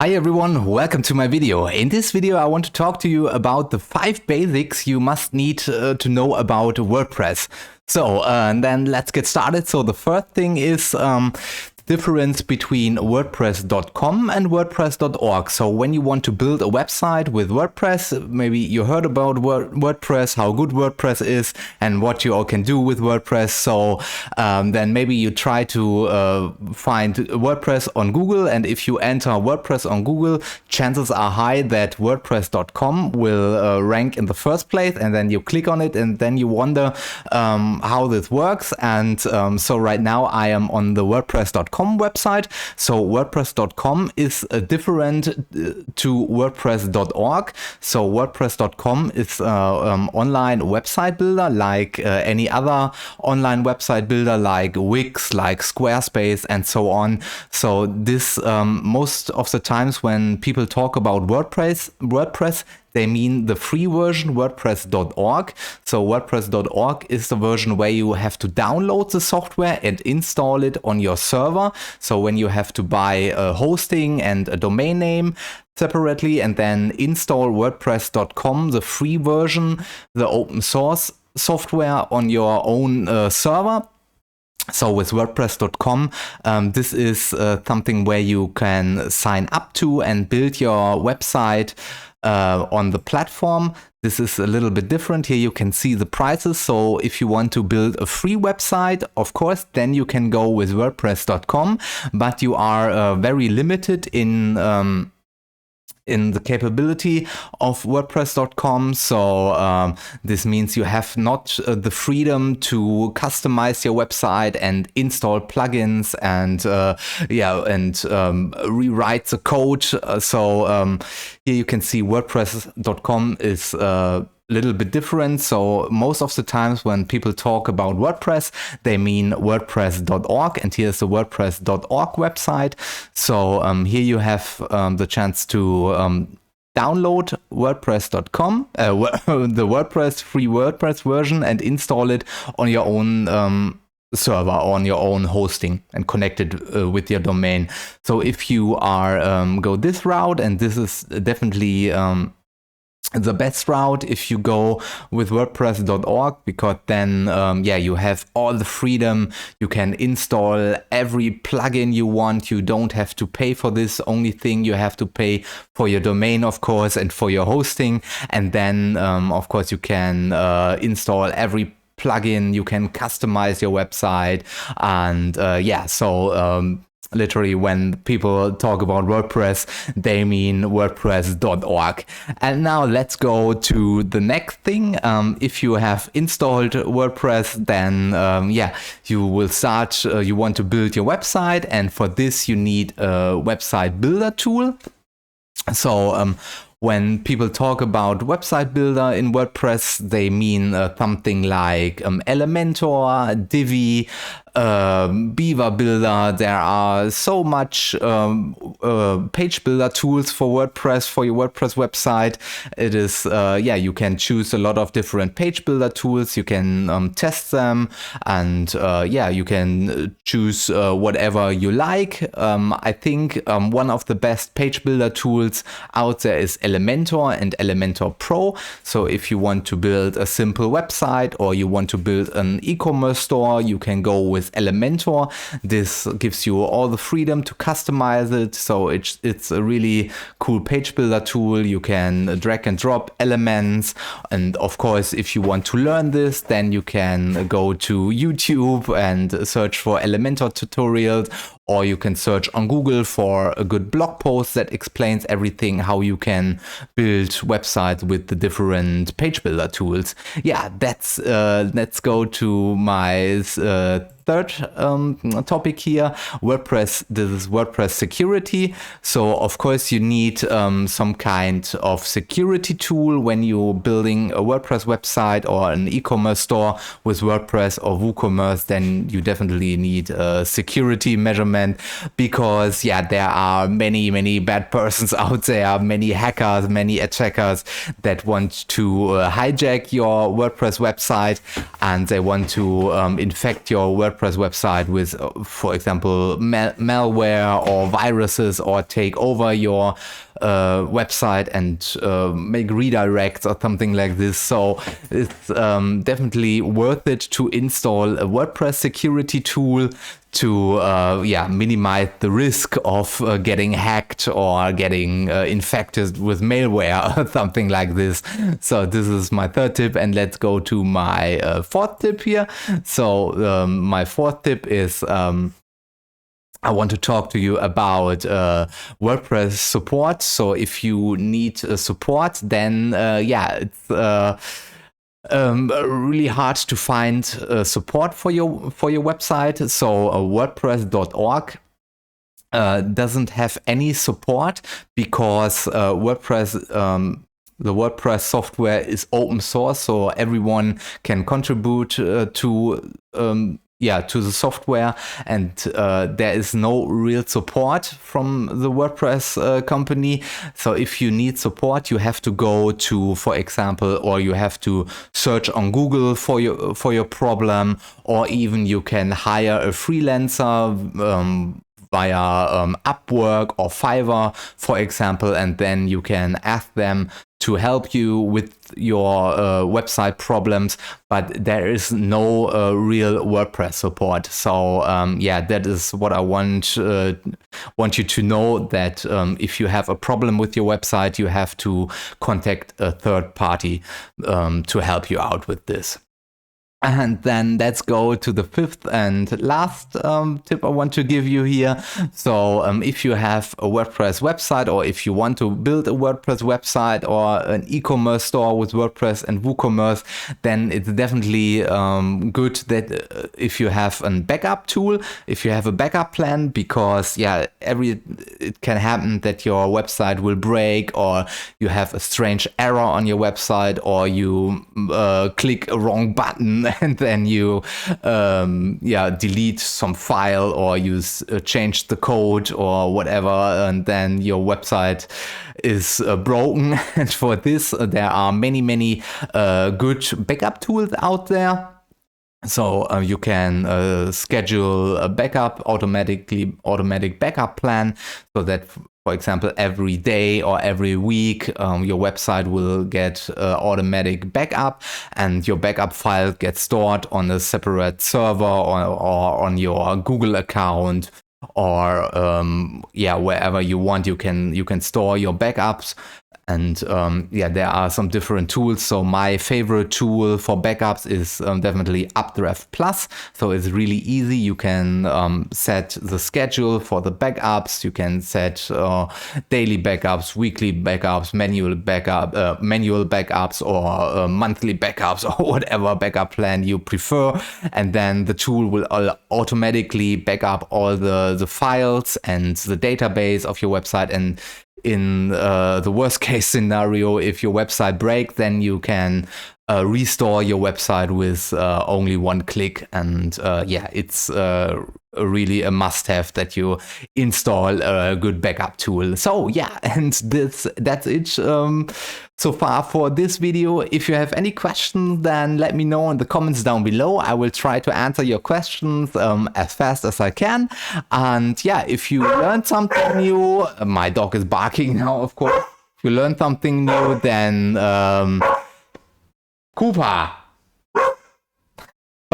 Hi everyone, welcome to my video. In this video I want to talk to you about the 5 basics you must need to know about WordPress. So and then let's get started. So the first thing is difference between WordPress.com and WordPress.org. So when you want to build a website with WordPress, maybe you heard about WordPress, how good WordPress is and what you all can do with WordPress. So then maybe you try to find WordPress on Google, and if you enter WordPress on Google, chances are high that WordPress.com will rank in the first place, and then you click on it and then you wonder how this works. And so right now I am on the WordPress.com website. So WordPress.com is different to WordPress.org. So WordPress.com is online website builder like any other online website builder like Wix, like Squarespace and so on. So this most of the times when people talk about WordPress, they mean the free version, WordPress.org. So WordPress.org is the version where you have to download the software and install it on your server. So when you have to buy a hosting and a domain name separately and then install WordPress.com, the free version, the open source software on your own server. So with WordPress.com, this is something where you can sign up to and build your website on the platform. This is a little bit different. Here you can see the prices. So if you want to build a free website, of course, then you can go with WordPress.com, but you are very limited in the capability of WordPress.com. So this means you have not the freedom to customize your website and install plugins and rewrite the code. So here you can see WordPress.com is little bit different. So most of the times when people talk about WordPress, they mean WordPress.org, and here's the WordPress.org website. So here you have the chance to download WordPress.com, the WordPress free WordPress version, and install it on your own server, on your own hosting, and connect it with your domain. So if you are go this route, and this is definitely the best route if you go with WordPress.org, because then you have all the freedom. You can install every plugin you want. You don't have to pay for this. Only thing you have to pay for your domain, of course, and for your hosting. And then of course you can install every plugin. You can customize your website, and literally, when people talk about WordPress, they mean WordPress.org. And now let's go to the next thing. If you have installed WordPress, then you will start, you want to build your website. And for this, you need a website builder tool. So when people talk about website builder in WordPress, they mean something like Elementor, Divi, Beaver Builder. There are so much page builder tools for WordPress, for your WordPress website. It is, you can choose a lot of different page builder tools. You can test them, and you can choose whatever you like. I think one of the best page builder tools out there is Elementor and Elementor Pro. So if you want to build a simple website, or you want to build an e-commerce store, you can go with Elementor. This gives you all the freedom to customize it. So it's a really cool page builder tool. You can drag and drop elements. And of course, if you want to learn this, then you can go to YouTube and search for Elementor tutorials, or you can search on Google for a good blog post that explains everything, how you can build websites with the different page builder tools. Yeah, let's go to my third topic here, WordPress. This is WordPress security. So of course you need some kind of security tool when you're building a WordPress website or an e-commerce store with WordPress or WooCommerce. Then you definitely need a security measurement, because there are many bad persons out there, many hackers, many attackers that want to hijack your WordPress website, and they want to infect your WordPress WordPress website with, for example, malware or viruses, or take over your website and make redirects or something like this. So it's definitely worth it to install a WordPress security tool to minimize the risk of getting hacked or getting infected with malware or something like this. So this is my third tip, and let's go to my fourth tip here. So my fourth tip is I want to talk to you about WordPress support. So if you need support, then it's really hard to find support for your website. So WordPress.org doesn't have any support because WordPress. The WordPress software is open source, so everyone can contribute to the software, and there is no real support from the WordPress company. So if you need support, you have to go to, for example, or you have to search on Google for your problem, or even you can hire a freelancer via Upwork or Fiverr, for example, and then you can ask them to help you with your website problems, but there is no real WordPress support. So that is what I want you to know, that if you have a problem with your website, you have to contact a third party to help you out with this. And then let's go to the fifth and last tip I want to give you here. So if you have a WordPress website, or if you want to build a WordPress website or an e-commerce store with WordPress and WooCommerce, then it's definitely good that if you have a backup tool, if you have a backup plan, because it can happen that your website will break, or you have a strange error on your website, or you click a wrong button and then you delete some file, or you change the code or whatever, and then your website is broken. And for this there are many good backup tools out there. So you can schedule a backup, automatic backup plan, so that, for example, every day or every week your website will get automatic backup, and your backup file gets stored on a separate server or on your Google account, or wherever you want. You can store your backups. And there are some different tools. So my favorite tool for backups is definitely Updraft Plus. So it's really easy. You can set the schedule for the backups. You can set daily backups, weekly backups, manual backups, or monthly backups, or whatever backup plan you prefer. And then the tool will automatically back up all the files and the database of your website. And in the worst case scenario, if your website breaks, then you can restore your website with only one click. And it's really a must-have that you install a good backup tool. So and that's it so far for this video. If you have any questions, then let me know in the comments down below. I will try to answer your questions as fast as I can. And if you learned something new, my dog is barking now, of course. If you learned something new, then Cooper.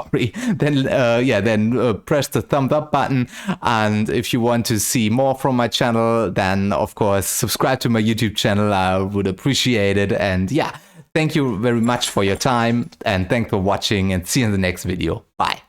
Sorry, then press the thumbs up button. And if you want to see more from my channel, then of course subscribe to my YouTube channel. I would appreciate it. And thank you very much for your time, and thanks for watching, and see you in the next video. Bye.